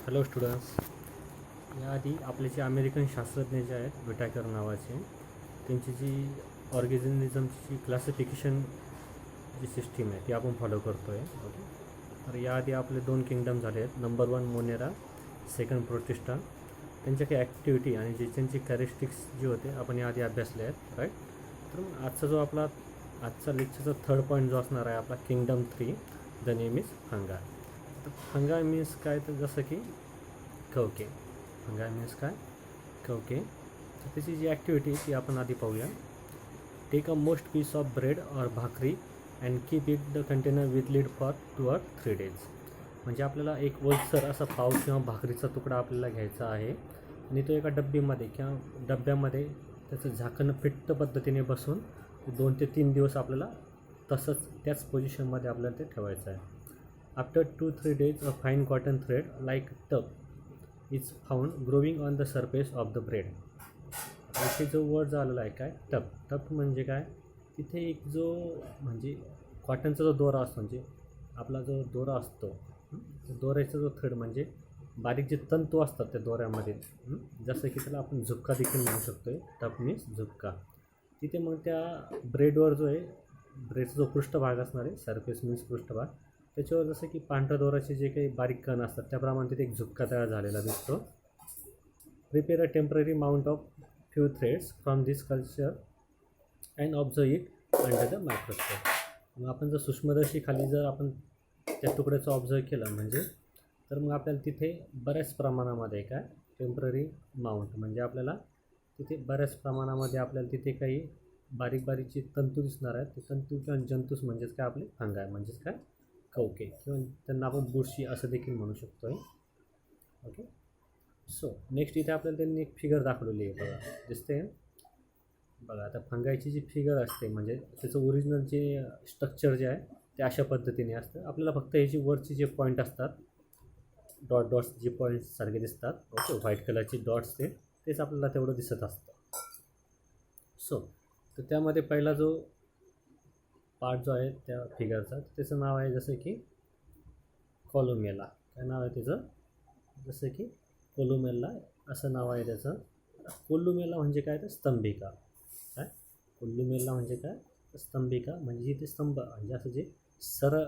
Hello students. याआधी आपले जे अमेरिकन शास्त्रज्ञ जे आहेत विटाकर नावाचे, त्यांची जी ऑर्गॅनिझमची जी क्लासिफिकेशन जी सिस्टीम आहे ती आपण फॉलो करतो आहे. ओके, तर याआधी आपले 2 किंगडम झाले आहेत. Number 1 Monera, second protista. त्यांच्या काही ॲक्टिव्हिटी आणि जे त्यांची कॅरेक्टरिस्टिक्स जे होते आपण याआधी अभ्यासले आहेत, राईट. तर मग आजचा लेक्चरचा थर्ड पॉईंट जो असणार आहे आपला किंगडम 3, द नेम इज फंगा. तर फंगा मीन्स काय, तर जसं की कवके. फंगा मीन्स काय, कवके. तर त्याची जी ॲक्टिव्हिटी ती आपण आधी पाहूया. Take a most piece of bread और bhakri and keep it the container with lid for 2 or 3 days. म्हणजे आपल्याला एक ओलसर असा पाव किंवा भाकरीचा तुकडा आपल्याला घ्यायचा आहे आणि तो एका डब्यामध्ये त्याचं झाकण फिट्ट पद्धतीने बसून 2 ते 3 दिवस आपल्याला तसंच त्याच पोझिशनमध्ये आपल्याला ते ठेवायचं आहे. After 2-3 days a fine cotton thread like tuft is found growing on the surface of the bread. इथे जो वर्ड झालेला आहे काय, टप म्हणजे काय, तिथे एक जो म्हणजे कॉटनचा जो दोरा असतो, म्हणजे आपला जो दोरा असतो, दोऱ्याचा जो थ्रेड म्हणजे बारीक जे तंतू असतात त्या दोऱ्यामध्ये, जसं की त्याला आपण झुपका देखील म्हणू शकतो आहे. टप मीन्स झुपका. तिथे मग त्या ब्रेडवर जो आहे, ब्रेडचा जो पृष्ठभाग असणार आहे, सरफेस मीन्स पृष्ठभाग, त्याच्यावर जसं की पांढऱ्या दोराचे जे काही बारीक कण असतात त्याप्रमाणे तिथे एक झुपका तयार झालेला दिसतो. Prepare a temporary mount of few threads from this culture and observe it under the microscope. मग आपण जर सूक्ष्मदर्शी खाली जर आपण त्या तुकड्याचं ऑब्झर्व केलं म्हणजे, तर मग आपल्याला तिथे बऱ्याच प्रमाणामध्ये काय, टेम्पररी माउंट म्हणजे आपल्याला तिथे बऱ्याच प्रमाणामध्ये आपल्याला तिथे काही बारीक जे तंतू दिसणार आहेत. ते तंतू किंवा जंतूस म्हणजेच काय, आपले फंगाय म्हणजेच काय, कवके, किंवा त्यांना आपण बुरशी असं देखील म्हणू शकतो आहे. ओके, सो नेक्स्ट इथे आपल्याला त्यांनी एक फिगर दाखवलेली आहे, बघा दिसते. बघा आता फंगायची जी फिगर असते म्हणजे त्याचं ओरिजिनल जे स्ट्रक्चर जे आहे ते अशा पद्धतीने असतं. आपल्याला फक्त ह्याची वरचे जे पॉईंट असतात, डॉट्स जे पॉईंट्स सारखे दिसतात, ओके, व्हाईट कलरचे डॉट्स, तेच आपल्याला तेवढं दिसत असतं. सो तर त्यामध्ये पहिला जो पार्ट जो आहे त्या फिगरचा, त्याचं नाव आहे जसं की कोलुमेला. काय नाव आहे त्याचं, जसं की कोलुमेला असं नाव आहे त्याचं. कोलुमेला म्हणजे काय, तर स्तंभिका. काय, कोलुमेला म्हणजे काय, स्तंभिका म्हणजे जिथे स्तंभ म्हणजे असं जे सरळ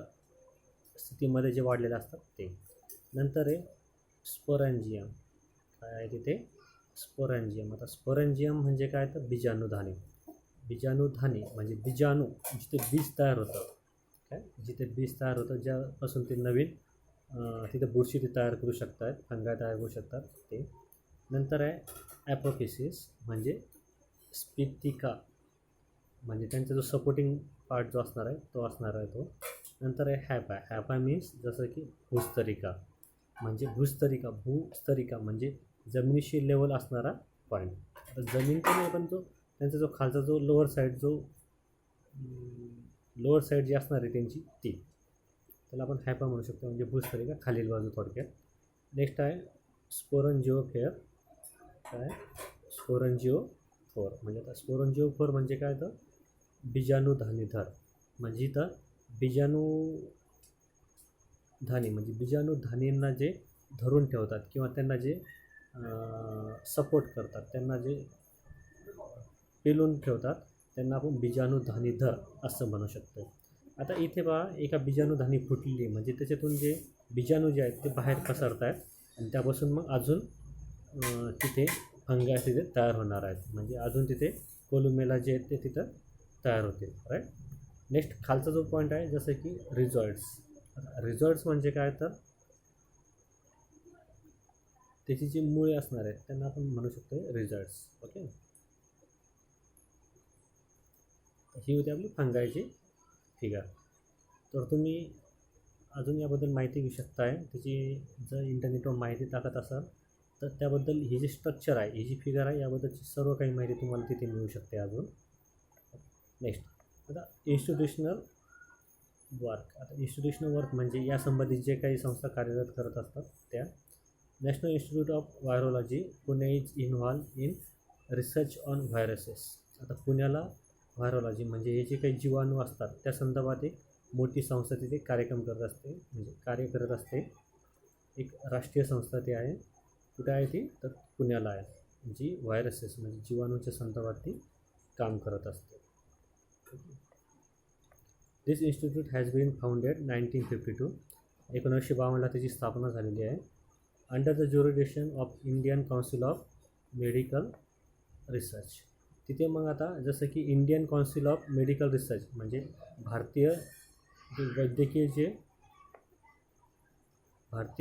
स्थितीमध्ये जे वाढलेले असतात ते. नंतर आहे स्पोरॅन्जियम. काय आहे तिथे, स्पोरॅन्जियम. आता स्पोरॅन्जियम म्हणजे काय, तर बीजाणुधानी. बीजाणुधानी म्हणजे बीजाणू जिथे बीज तयार होतं, काय, जिथे बीज तयार होतं ज्यापासून ते नवीन तिथे बुरशी ते तयार करू शकतात, फंगा तयार करू शकतात ते. नंतर आहे ॲपोफिसिस म्हणजे स्पितिका, म्हणजे त्यांचा जो सपोर्टिंग पार्ट जो असणार आहे तो असणार आहे तो. नंतर आहे हॅपा मीन्स जसं की भूस्तरिका म्हणजे जमिनीशी लेवल असणारा पॉईंट. जमीन तर नाही, पण तो त्यांचा जो खालचा जो लोअर साईड जी असणार आहे त्यांची ती, त्याला आपण हॅपा म्हणू शकतो, म्हणजे भूस्तरिका खालील बाजू थोडक्यात. नेक्स्ट आहे स्पोरंजिओफोर. काय, स्पोरंजिओफोर म्हणजे आता स्पोरंजिओफोर म्हणजे काय, तर बीजाणुधानीधर. म्हणजे इथं बीजाणुधानींना जे धरून ठेवतात किंवा त्यांना जे सपोर्ट करतात, त्यांना जे पेलून ठेवतात, त्यांना आपण बीजाणुधानीधर असं म्हणू शकतो. आता इथे पहा, एका बीजाणुधानी फुटलेली म्हणजे त्याच्यातून जे बीजाणू जे आहेत ते बाहेर पसरत आहेत आणि त्यापासून मग अजून तिथे फंगाय तिथे तयार होणार आहेत, म्हणजे अजून तिथे कोलुमेला जे आहेत ते तिथं तयार होतील, राईट. नेक्स्ट खालचा जो पॉईंट आहे जसं की रिझॉर्ट्स म्हणजे काय, तर त्याची जी मुळे असणार आहेत त्यांना आपण म्हणू शकतो रिझॉर्ट्स. ओके, ही होती आपली फंगायची फिगर. तर तुम्ही अजून याबद्दल माहिती घेऊ शकताय. त्याची जर इंटरनेटवर माहिती टाकत असाल तर त्याबद्दल ही जी स्ट्रक्चर आहे, ही जी फिगर आहे, याबद्दलची सर्व काही माहिती तुम्हाला तिथे मिळू शकते अजून. नेक्स्ट आता इन्स्टिट्यूशनल वर्क म्हणजे यासंबंधित जे काही संस्था कार्यरत करत असतात त्या. National institute of virology Pune is involve in research on viruses. आता पुण्याला व्हायरोलॉजी म्हणजे हे जे काही जीवाणू असतात त्या संदर्भात एक मोठी संस्था तिथे कार्य करत असते. एक राष्ट्रीय संस्था ती आहे. कुठे आहे ती? तर पुण्याला आहे, जी व्हायरसेस म्हणजे जीवाणूच्या संदर्भात काम करत असते. दिस इन्स्टिट्यूट हॅज बीन फाउंडेड 1952. 1952ला त्याची स्थापना झालेली आहे. Under the jurisdiction of Indian council of medical research. तिथे मग आता जसं की Indian council of medical research म्हणजे भारतीय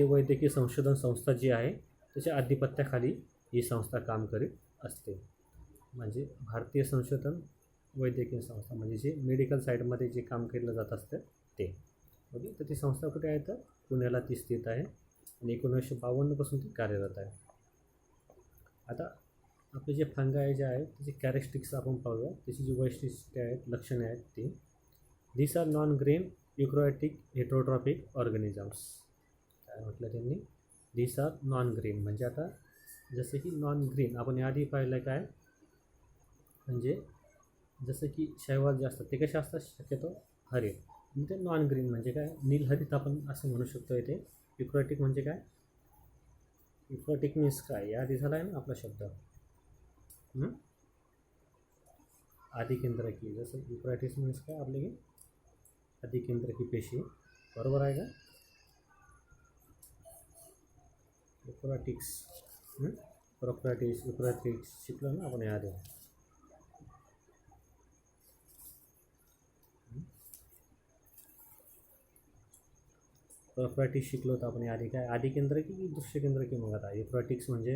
वैद्यकीय संशोधन संस्था जी आहे त्याच्या आधिपत्याखाली ही संस्था काम करीत असते. म्हणजे भारतीय संशोधन वैद्यकीय संस्था म्हणजे जे मेडिकल साईडमध्ये जे काम केलं जात असतं ते. ओके, तर ती संस्था कुठे आहे? तर पुण्याला ती स्थित आहे आणि 1952पासून ती कार्यरत आहे. आता आपले जे फंगाय जे आहेत त्याची कॅरेक्टरिस्टिक्स आपण पाहूया. त्याची जी वैशिष्ट्ये आहेत, लक्षणे आहेत ती. This are non green eukaryotic heterotrophic organisms. काय म्हटलं त्यांनी? दिस आर नॉन ग्रीन म्हणजे आता जसं की नॉन ग्रीन आपण याआधी पाहिलं काय, म्हणजे जसं की शैवाल जे असतात ते कसे असतात? शक्यतो हरित. म्हणजे ते नॉन ग्रीन म्हणजे काय? नीलहरित आपण असं म्हणू शकतो. इथे युकॅरियोटिक म्हणजे काय? युकॅरियोटिक मीन्स काय? याआधी झाला आहे ना आपला शब्द आदिकेंद्रकी. जसं युकॅरियोटिक्स मीन्स काय आपले की आदिकेंद्रकी पेशी. बरोबर आहे का? युकॅरियोटिक्स युकॅरियोटिक्स शिकलो ना आपण याआधी. युकॅरियोटिक्स शिकलो तर आपण याआधी काय? आदिकेंद्रकी की दृश्यकेंद्रकी. मग आता युकॅरियोटिक्स म्हणजे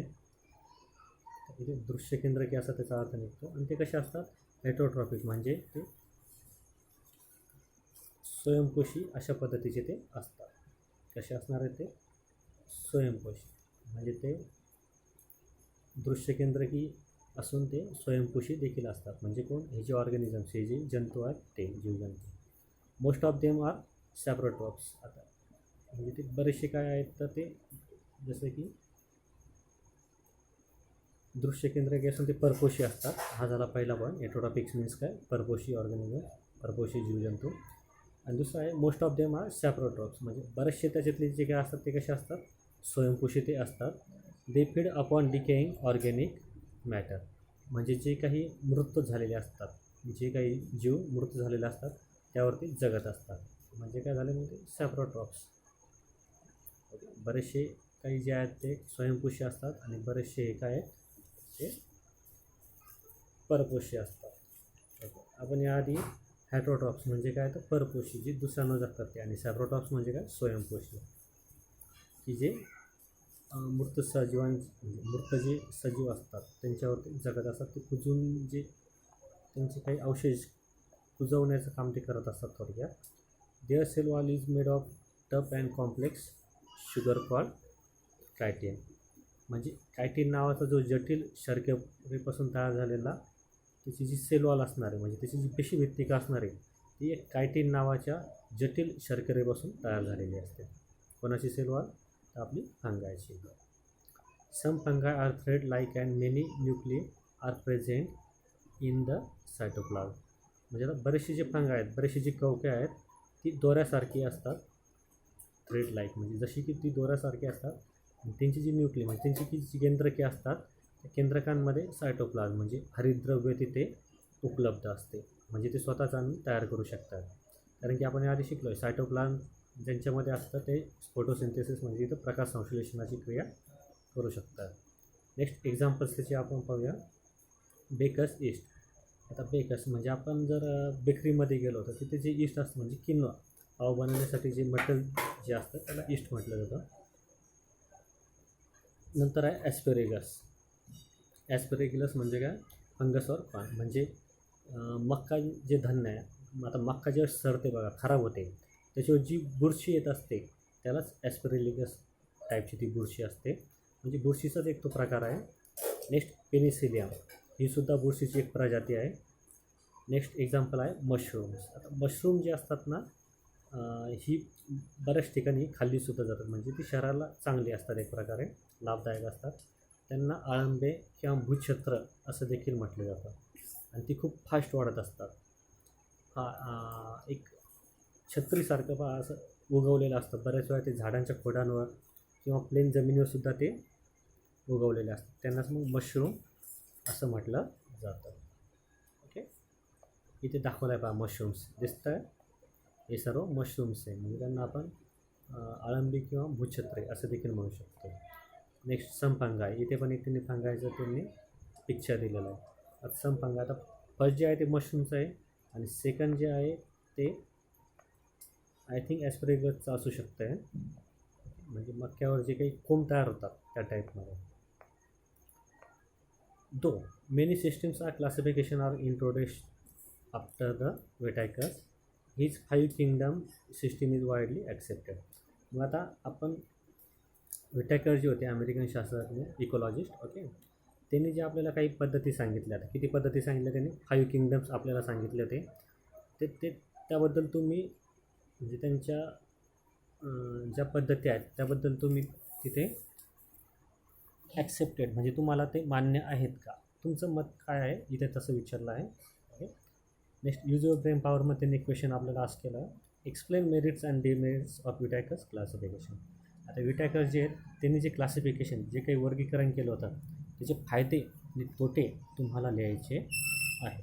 इथे दृश्यकेंद्रकी असा त्याचा अर्थ निघतो. आणि ते कसे असतात? हेटरोट्रॉपिक म्हणजे ते स्वयंपोषी अशा पद्धतीचे ते असतात. कसे असणार आहेत? ते स्वयंपोषी म्हणजे ते दृश्यकेंद्रकी असून ते स्वयंपोषी देखील असतात. म्हणजे कोण? हे जे ऑर्गॅनिझम्स, हे जे जंतू आहेत ते जीवजंतू. Most of them are saprotrophs. आता म्हणजे ते बरेचसे काय आहेत तर ते जसं की दृश्यकेंद्रकी असून ते परपोषी असतात. हा झाला पहिला पॉईंट. हेटरोट्रॉपिक्स मीन्स काय? परपोषी ऑर्गॅनिझम, परपोषी जीवजंतू. आणि दुसरं आहे मोस्ट ऑफ देम आर सॅप्रोट्रॉप्स म्हणजे बरेचसे त्याच्यातले जे काय असतात ते कसे असतात? स्वयंपोषी ते असतात. They feed upon decaying organic matter म्हणजे जे काही मृत झालेले असतात, जे काही जीव मृत झालेले असतात त्यावरती जगत असतात. म्हणजे काय झाले? म्हणजे सॅप्रोट्रॉप्स. बरेचसे काही जे आहेत ते स्वयंपोषी असतात आणि बरेचसे हे काय आहेत ते परपोषी असतात. आपण याआधी हेटरोट्रॉप्स म्हणजे काय? तर परपोषी जे दुसऱ्यांना जगतात ते. आणि सॅप्रोट्रॉप्स म्हणजे काय? स्वयंपोषी की जे मृत जे सजीव असतात त्यांच्यावरती जगत असतात. ते कुजून जे त्यांचे काही अवशेष कुजवण्याचं काम ते करत असतात थोडक्यात. Their cell wall is made of tough and complex sugar called chitin. म्हणजे कायटिन नावाचा जो जटिल शर्करेपासून तयार झालेला त्याची जी सेल वॉल असणार आहे म्हणजे त्याची जी पेशीभित्तिका असणार आहे ती एक कायटिन नावाच्या जटिल शर्करेपासून तयार झालेली असते. कोणाची सेल वॉल? तर आपली फंगायची. Some fungi are thread like and many nuclei are present in the cytoplasm. म्हणजे आता बरेचसे जे फंगाय आहेत, बरेचसे जी कवके आहेत ती दोऱ्यासारखी असतात. थ्रेड लाईक म्हणजे जशी की ती दोऱ्यासारखी असतात. आणि त्यांची जी न्यूक्लिय म्हणजे त्यांची जी केंद्रके असतात त्या केंद्रकांमध्ये सायटोप्लाझम म्हणजे हरितद्रव्य तिथे उपलब्ध असते. म्हणजे ते स्वतःच आणून तयार करू शकतात. कारण की आपण याआधी शिकलो आहे सायटोप्लाझम ज्यांच्यामध्ये असतं ते फोटोसिंथेसिस म्हणजे इथं प्रकाश संश्लेषणाची क्रिया करू शकतात. नेक्स्ट एक्झाम्पल्स त्याचे आपण पाहूया. Bakers east. आता बेकर्स म्हणजे आपण जर बेकरीमध्ये गेलो तर तिथे जे ईस्ट असतं म्हणजे किनवा पाव बनवण्यासाठी जे मटेरियल जे असतं त्याला ईस्ट म्हटलं जातं. नंतर आहे ॲस्पेरेगस. ॲस्पेरेगस म्हणजे काय? फंगस और पान. म्हणजे मक्का जे धान्य आहे, आता मक्का जेव्हा सरते बघा खराब होते त्याच्यावर जी बुरशी येत असते त्यालाच ॲस्पेरेगस टाईपची ती बुरशी असते. म्हणजे बुरशीचाच एक तो प्रकार आहे. नेक्स्ट पेनिसिलियम ही सुद्धा बुरशीची एक प्रजाती आहे. नेक्स्ट एक्झाम्पल आहे मशरूम्स. आता मशरूम जे असतात ना ही बऱ्याच ठिकाणी खाल्लीसुद्धा जातात. म्हणजे ती शरीराला चांगली असतात, एक प्रकारे लाभदायक असतात. त्यांना अळंबे किंवा भूछत्र असं देखील म्हटलं जातं. आणि ती खूप फास्ट वाढत असतात. एक छत्रीसारखं असं उगवलेलं असतं. बऱ्याच वेळा ते झाडांच्या खोडांवर किंवा प्लेन जमिनीवर सुद्धा ते उगवलेले असतात, त्यांनाच मग मशरूम असं म्हटलं जातं. ओके, इथे दाखवलं आहे पहा मशरूम्स दिसतं आहे, हे सर्व मशरूम्स आहे, म्हणजे त्यांना आपण अळंबी किंवा भूछत्रे असं देखील म्हणू शकतो. नेक्स्ट सम फंगाय, इथे पण एक त्यांनी फंगायचं त्यांनी पिक्चर दिलेलं आहे. आता सम फंगाय, आता फर्स्ट जे आहे ते मशरूमचं आहे आणि सेकंड जे आहे ते आय थिंक ॲस्परेगसचं असू शकतं आहे, म्हणजे मक्यावर जे काही कोंब तयार होतात त्या टाईपमध्ये. Though many systems are classification are introduced after the Whittaker's, हीच 5 kingdom system is widely accepted. मग आता आपण विटाकर जे होते अमेरिकन शास्त्रज्ञ इकोलॉजिस्ट, ओके, त्यांनी जे आपल्याला काही पद्धती सांगितल्या, आता किती पद्धती सांगितल्या त्यांनी, 5 किंगडम्स आपल्याला सांगितले होते. ते त्याबद्दल तुम्ही म्हणजे त्यांच्या ज्या पद्धती आहेत त्याबद्दल तुम्ही तिथे ॲक्सेप्टेड म्हणजे तुम्हाला ते मान्य आहेत का, तुमचं मत काय आहे इथे तसं विचारलं आहे. Okay, next use of brain पॉवरमध्ये त्यांनी क्वेश्चन आपल्याला आस्क केलं, explain merits and demerits of Whittaker's classification. आता विटायकर जे आहेत त्यांनी जे क्लासिफिकेशन जे काही वर्गीकरण केलं होतं त्याचे फायदे आणि तोटे तुम्हाला लिहायचे आहे,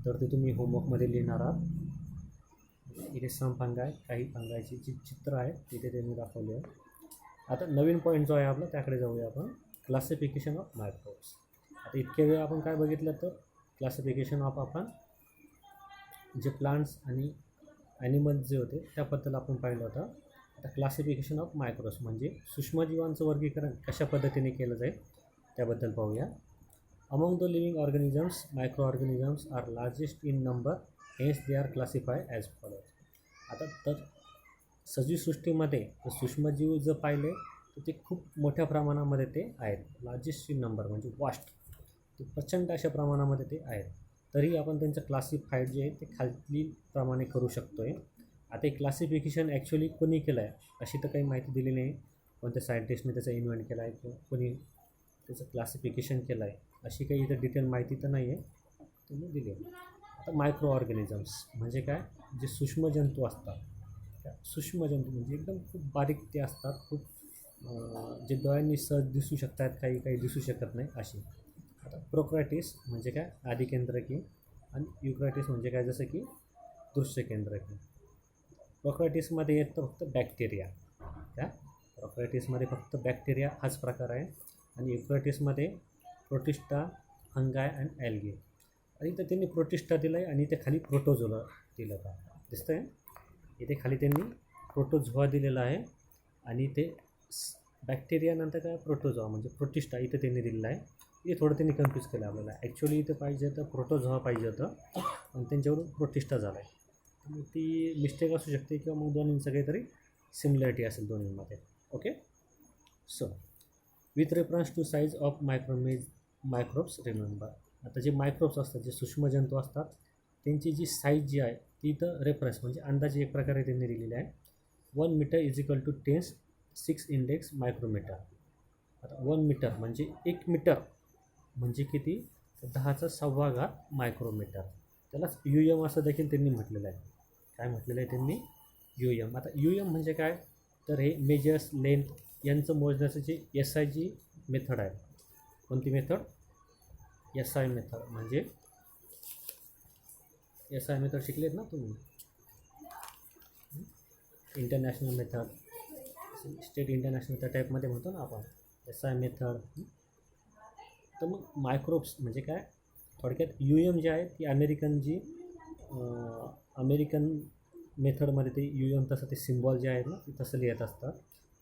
तर ते तुम्ही होमवर्कमध्ये लिहिणार आहात. इथे सम फंगाय, काही फंगायची जी चित्र आहे तिथे त्यांनी दाखवले आहे. आता नवीन पॉईंट जो आहे आपला त्याकडे जाऊया आपण, क्लासिफिकेशन ऑफ मायक्रोब्स. आता इतके वेळ आपण काय बघितलं तर क्लासिफिकेशन ऑफ आपण जे प्लांट्स आणि ॲनिमल्स जे होते त्याबद्दल आपण पाहिलं होतं. आता क्लासिफिकेशन ऑफ मायक्रोब्स म्हणजे सूक्ष्मजीवांचं वर्गीकरण कशा पद्धतीने केलं जाईल त्याबद्दल पाहूया. Among the living organisms micro organisms are largest in number, hence they are classify as follows. आता तर सजीवसृष्टीमध्ये सूक्ष्मजीव जर पाहिले तर ते खूप मोठ्या प्रमाणामध्ये ते आहेत, लार्जेस्ट इन नंबर म्हणजे वास्ट, ते प्रचंड अशा प्रमाणामध्ये ते आहेत. तरी आपण त्यांचं क्लासिफाईड जे आहे ते खालीलप्रमाणे करू शकतो आहे. आता एक क्लासिफिकेशन ॲक्च्युली कोणी केलं आहे अशी तर काही माहिती दिली नाही, कोणत्या सायंटिस्टने त्याचा इन्व्हेंट केला आहे किंवा कोणी त्याचं क्लासिफिकेशन केलं आहे अशी काही इथं डिटेल माहिती तर नाही आहे, तुम्ही दिली आहे. आता मायक्रो ऑर्गॅनिझम्स म्हणजे काय, जे सूक्ष्मजंतू असतात, त्या सूक्ष्मजंतू म्हणजे एकदम खूप बारीक ते असतात, खूप जे डोळ्यांनी सहज दिसू शकतात, काही काही दिसू शकत नाही अशी. आता प्रोक्रॅटिस म्हणजे काय, आदिकेंद्रकी, आणि युक्रॅटिस म्हणजे काय, जसं की दृश्यकेंद्रकी. प्रोक्रॅटिसमध्ये येतं फक्त बॅक्टेरिया, त्या प्रोक्रॅटिसमध्ये फक्त बॅक्टेरिया हाच प्रकार आहे, आणि युक्रॅटिसमध्ये प्रोटिस्टा, फंगाय अँड ॲल्गे. आणि इथं त्यांनी प्रोटिस्टा दिलं आहे आणि इथे खाली प्रोटोझोला दिलं का दिसतं आहे, इथे खाली त्यांनी प्रोटोझोआ दिलेला आहे आणि ते बॅक्टेरिया नंतर काय प्रोटोझोआ म्हणजे प्रोटिस्टा इथे त्यांनी दिलेलं आहे. हे थोडं त्यांनी कन्फ्यूज केलं आपल्याला, ॲक्च्युली इथं पाहिजे तर प्रोटोझोआ पाहिजे होतं आणि त्यांच्यावरून प्रोटिस्टा झाला आहे, मग ती मिस्टेक असू शकते किंवा मग दोन्हींचं काहीतरी सिमिलॅरिटी असेल दोन्हींमध्ये. Okay, so with reference to size of microbes remember. आता जे मायक्रोब्स असतात, जे सूक्ष्मजंतू असतात, त्यांची जी साईज जी आहे ती इथं रेफरन्स म्हणजे अंदाजे एक प्रकारे त्यांनी दिलेली आहे. 1 metre is equal to 10⁶ index micrometre. आता 1 मीटर म्हणजे 1 मीटर म्हणजे किती, 10⁻⁴ मायक्रोमीटर. त्यालाच UM असं देखील त्यांनी म्हटलेलं आहे. काय म्हटलेलं आहे त्यांनी, UM. आता UM म्हणजे काय, तर हे मेजर्स लेंथ यांचं मोजण्याचं जे SI मेथड आहे. कोणती मेथड, SI मेथड. म्हणजे SI मेथड शिकलेत ना तुम्ही, इंटरनॅशनल मेथड, स्टेट इंटरनॅशनल त्या टाईपमध्ये म्हणतो ना आपण SI मेथड. तर मग मायक्रोब्स म्हणजे काय, थोडक्यात UM जे आहे ती अमेरिकन मेथडमध्ये ते UM तसं ते सिम्बॉल जे आहेत ना ते तसं लिहित असतात,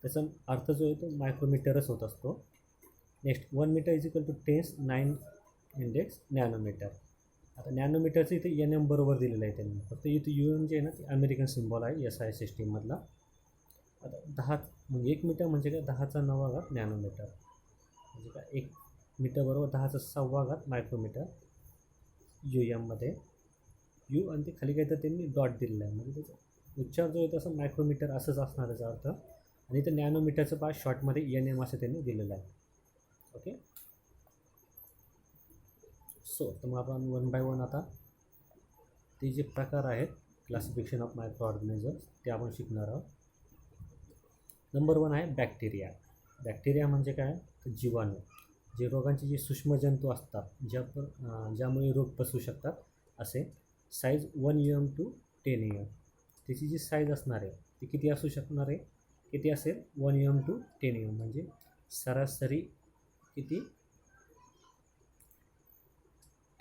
त्याचा अर्थ जो आहे तो मायक्रोमीटरच होत असतो. Next 1 metre is equal to 10⁹ index nanometre. आता नॅनोमीटरचं इथे NM बरोबर दिलेलं आहे त्यांनी, फक्त इथे UM जे आहे ना ते अमेरिकन सिम्बॉल आहे SI सिस्टीममधला. आता 10 म्हणजे 1 मीटर म्हणजे काय, 10⁹ नॅनोमीटर म्हणजे काय, 1 मीटर बरोबर 10⁻⁴ मायक्रोमीटर UMमध्ये. U आणि ते खाली काही तर त्यांनी डॉट दिलेलं आहे, म्हणजे त्याचा उच्चार जो आहे तसं मायक्रोमीटर असंच असणार त्याचा अर्थ. आणि इथं नॅनोमीटरचं पा शॉर्टमध्ये NM असं त्यांनी दिलेलं आहे. ओके, सो तर मग आपण 1 बाय 1 आता ते जे प्रकार आहेत क्लासिफिकेशन ऑफ मायक्रो ऑर्गॅनिझम्स ते आपण शिकणार आहोत. नंबर 1 आहे बॅक्टेरिया. बॅक्टेरिया म्हणजे काय, तर जीवाणू, जे रोगांचे जे सूक्ष्मजंतू असतात ज्यामुळे रोग पसरू शकतात, असे साईज 1 mm to 10 mm. त्याची जी साईज असणार आहे ती किती असू शकणार आहे, किती असेल, 1 mm to 10 mm, म्हणजे सरासरी किती,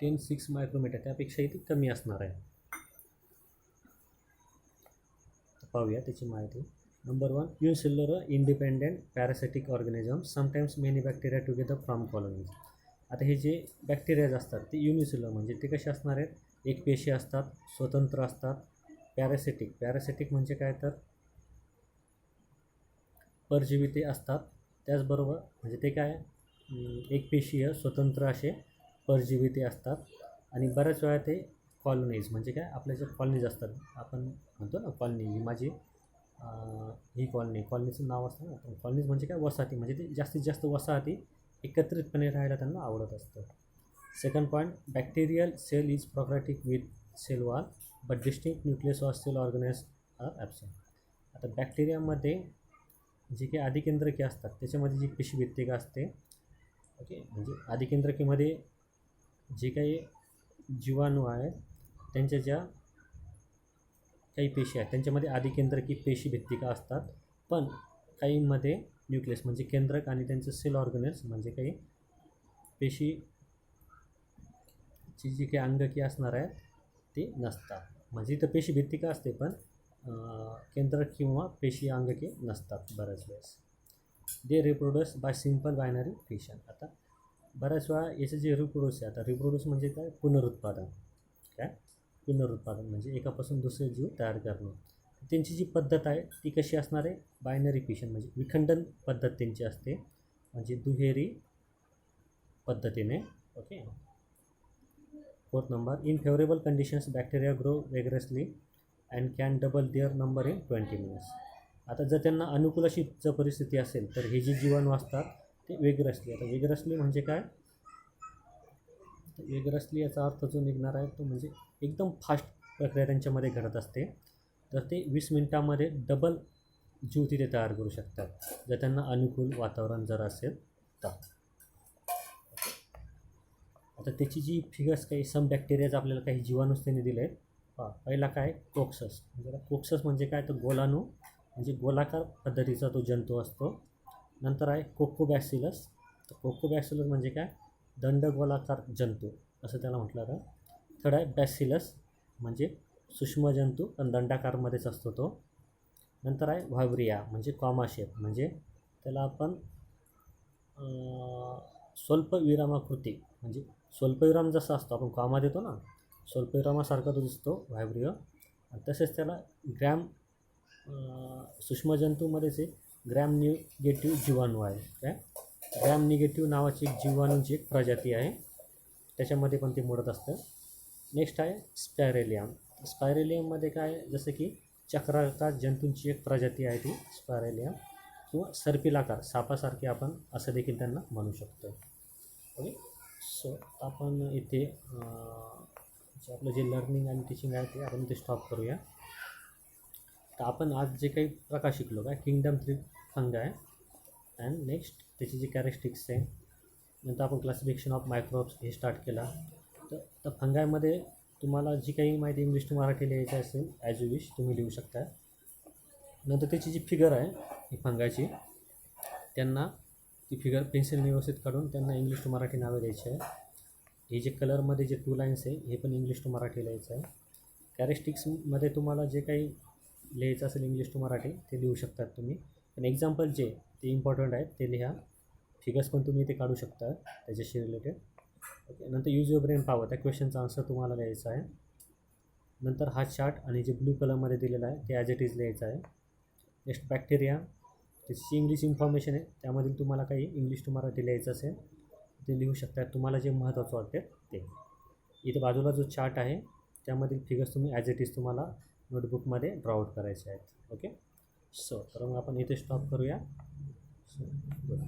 10⁶ मायक्रोमीटर, त्यापेक्षाही ती कमी असणार आहे. पाहूया त्याची माहिती. Number 1, unicellular independent parasitic organism, sometimes many bacteria together from colonies. आता हे जे बॅक्टेरियाज असतात ते युनिसेल्युलर म्हणजे ते कसे असणार आहेत, एक पेशी असतात, स्वतंत्र असतात. पॅरासिटिक म्हणजे काय, तर परजीवी ते असतात. त्याचबरोबर म्हणजे ते काय, एक पेशीय स्वतंत्र असे परजीवी ते असतात. आणि बऱ्याच वेळा ते कॉलनीज म्हणजे काय, आपल्या जे कॉलनीज असतात, आपण म्हणतो ना कॉलनी, ही माझी ही कॉलनीचं नाव असतं ना. कॉलनीज म्हणजे काय, वसाहती, म्हणजे ते जास्तीत जास्त वसाहती एकत्रितपणे राहायला त्यांना आवडत असतं. Second point, bacterial cell is prokaryotic with cell wall but distinct nucleus or cell organelles are absent. आता बॅक्टेरियामध्ये जे काही आदिकेंद्रके असतात त्याच्यामध्ये जी पेशीभित्तिका असते, ओके, म्हणजे आदिकेंद्रकेमध्ये जे काही जीवाणू आहेत त्यांच्या ज्या काही पेशी आहेत त्यांच्यामध्ये आदिकेंद्रकी पेशीभित्तिका असतात, पण काहींमध्ये न्यूक्लियस म्हणजे केंद्रक आणि त्यांचं सेल ऑर्गॅनिज म्हणजे काही पेशीची जी काही अंगकी असणार आहेत ते नसतात. म्हणजे इथं पेशीभित्तिका असते पण केंद्रक किंवा पेशी अंगके नसतात बऱ्याच वेळेस. They reproduce by simple binary fission. आता बऱ्याच वेळा याचं जे रिप्रोड्यूस आहे, आता रिप्रोड्यूस म्हणजे काय, पुनरुत्पादन. काय, पुनरुत्पादन म्हणजे एकापासून दुसरे जीव तयार करणे. त्यांची जी पद्धत आहे ती कशी असणार आहे, बायनरी फिशन म्हणजे विखंडन पद्धत त्यांची असते, म्हणजे दुहेरी पद्धतीने. Okay. 4th number, in favourable conditions bacteria grow vigorously and can double their number in 20 minutes. आता जर त्यांना अनुकूल अशी जर परिस्थिती असेल तर हे जे जीवाणू असतात ते वेगरसली. आता वेगरसली म्हणजे काय, वेगरसली याचा अर्थ जो निघणार आहे तो म्हणजे एकदम फास्ट प्रक्रिया त्यांच्यामध्ये घडत असते. तर ते 20 मिनिटामध्ये डबल जीव तिथे तयार करू शकतात जर त्यांना अनुकूल वातावरण जर असेल तर. आता त्याची जी फिगर्स काही सम बॅक्टेरियाज आपल्याला काही जीवाणूच त्यांनी दिले आहेत. पहिला काय, कोक्सस. म्हणजे कोक्सस म्हणजे काय, तर गोलाणू म्हणजे गोलाकार पद्धतीचा तो जंतू असतो. नंतर आहे कोकोबॅसिलस. तर कोकोबॅसिलस म्हणजे काय, दंडगोलाकार जंतू असं त्याला म्हटलं जातं. थर्ड आहे बॅसिलस म्हणजे सूक्ष्म जंतू पण दंडाकारमध्येच असतो तो. नंतर आहे व्हायब्रिया म्हणजे कॉमा शेप, म्हणजे त्याला आपण स्वल्पविरामाकृती म्हणजे स्वल्पविराम जसा असतो आपण कॉमा देतो ना, स्वल्पविरामासारखा तो दिसतो व्हायब्रिया. तसेच त्याला सूक्ष्मजंतूमध्येच एक ग्रॅम निगेटिव्ह जीवाणू आहे. काय, ग्रॅम निगेटिव्ह नावाची एक जीवाणूची एक प्रजाती आहे, त्याच्यामध्ये पण ते मोडत असतं. नेक्स्ट आहे स्पायरेलियम. स्पायरेलियममध्ये काय, जसं की चक्राकार जंतूंची एक प्रजाती आहे ती स्पायरेलियम, किंवा सर्पिलाकार सापासारखे आपण असं देखील त्यांना म्हणू शकतो. ओके. सो आपण इथे आपलं जे लर्निंग आणि टीचिंग आहे ते आपण इथे स्टॉप करूया. तर आपण आज जे काही प्रकार शिकलो काय, किंगडम 3 फंग आहे अँड नेक्स्ट त्याची जी कॅरेक्टरिस्टिक्स आहे. नंतर आपण क्लासिफिकेशन ऑफ मायक्रोब्स हे स्टार्ट केला. तर फंगायमध्ये तुम्हाला जी काही माहिती इंग्लिश टू मराठी लिहायची असेल ॲज यू विश तुम्ही लिहू शकता. नंतर त्याची जी फिगर आहे ही फंगाची, त्यांना ती फिगर पेन्सिलने व्यवस्थित काढून त्यांना इंग्लिश टू मराठी नावे द्यायची आहे. हे जे कलरमध्ये जे 2 लाईन्स आहे हे पण इंग्लिश टू मराठी लिहायचं आहे. कॅरेक्टरिस्टिक्समध्ये तुम्हाला जे काही लिहायचं असेल इंग्लिश टू मराठी ते लिहू शकतात तुम्ही, पण एक्झाम्पल जे ते इम्पॉर्टंट आहेत ते लिहा. फिगर्स पण तुम्ही इथे काढू शकता त्याच्याशी रिलेटेड. ओके. नंतर यूज युअर ब्रेन पॉवर, त्या क्वेश्चनचा आन्सर तुम्हाला लिहायचा आहे. नंतर हा चार्ट आणि जे ब्लू कलरमध्ये दिलेला आहे ते ॲज इट इज लिहायचं आहे. नेक्स्ट बॅक्टेरिया, त्याची इंग्लिश इन्फॉर्मेशन आहे, त्यामधील तुम्हाला काही इंग्लिश टू मराठी लिहायचं असेल ते लिहू शकता, तुम्हाला जे महत्त्वाचं वाटते ते. इथे बाजूला जो चार्ट आहे त्यामधील फिगर्स तुम्ही ॲज इट इज तुम्हाला नोटबुकमध्ये ड्रॉ आउट करायचे आहेत. ओके. सो तर मग आपण इथे स्टॉप करूया. So good.